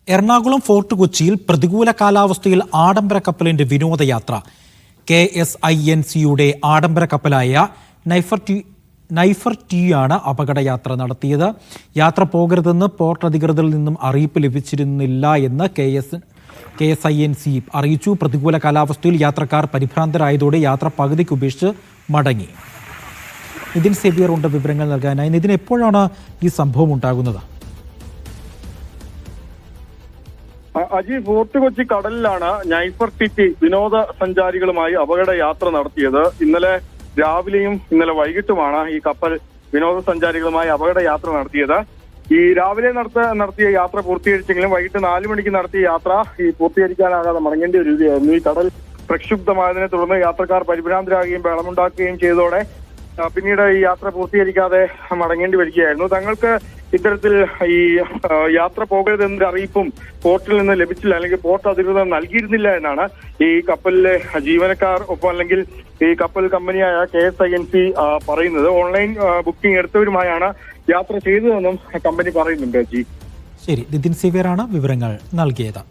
Ernakulam fort കൊച്ചിയിൽ പ്രതികൂല കാലാവസ്ഥയിൽ ആഡംബര കപ്പലിന്റെ വിനോദയാത്ര. KSINCയുടെ ആഡംബര കപ്പലായ നൈഫർ ടിയാണ് അപകടയാത്ര നടത്തിയത്. യാത്ര പോകരുതെന്ന് പോർട്ട് അധികൃതരിൽ നിന്നും അറിയിപ്പ് ലഭിച്ചിരുന്നില്ല എന്ന് KSINC അറിയിച്ചു. പ്രതികൂല കാലാവസ്ഥയിൽ യാത്രക്കാർ പരിഭ്രാന്തരായതോടെ യാത്ര പകുതിക്ക് ഉപേക്ഷിച്ച് മടങ്ങി. നിതിൻ സേവ്യർ ഉണ്ട് വിവരങ്ങൾ നൽകാനായി. നിതിൻ, എപ്പോഴാണ് ഈ സംഭവം ഉണ്ടാകുന്നത്? ഫോർട്ട് കൊച്ചി കടലിലാണ് നൈഫർ ടി വിനോദസഞ്ചാരികളുമായി അപകട യാത്ര നടത്തിയത്. ഇന്നലെ രാവിലെയും ഇന്നലെ വൈകിട്ടുമാണ് ഈ കപ്പൽ വിനോദസഞ്ചാരികളുമായി അപകട യാത്ര നടത്തിയത്. ഈ രാവിലെ നടത്തിയ യാത്ര പൂർത്തീകരിച്ചെങ്കിലും വൈകിട്ട് 4 മണിക്ക് നടത്തിയ യാത്ര പൂർത്തീകരിക്കാനാകാതെ മടങ്ങേണ്ടി വരികയായിരുന്നു. ഈ കടൽ പ്രക്ഷുബ്ധമായതിനെ തുടർന്ന് യാത്രക്കാർ പരിഭ്രാന്തരാകുകയും ബഹളമുണ്ടാക്കുകയും ചെയ്തതോടെ പിന്നീട് ഈ യാത്ര പൂർത്തീകരിക്കാതെ മടങ്ങേണ്ടി വരികയായിരുന്നു. തങ്ങൾക്ക് ഇത്തരത്തിൽ ഈ യാത്ര പോകരുതെന്നൊരു അറിയിപ്പും പോർട്ടിൽ നിന്ന് ലഭിച്ചില്ല, അല്ലെങ്കിൽ പോർട്ട് അധികൃതർ നൽകിയിരുന്നില്ല എന്നാണ് ഈ കപ്പലിലെ ജീവനക്കാർ ഒപ്പം അല്ലെങ്കിൽ ഈ കപ്പൽ കമ്പനിയായ KSINC പറയുന്നത്. ഓൺലൈൻ ബുക്കിംഗ് എടുത്തവരുമായാണ് യാത്ര ചെയ്തതെന്നും കമ്പനി പറയുന്നുണ്ട്. ശരി, നിതിൻ സേവ്യറാണ് വിവരങ്ങൾ നൽകിയത്.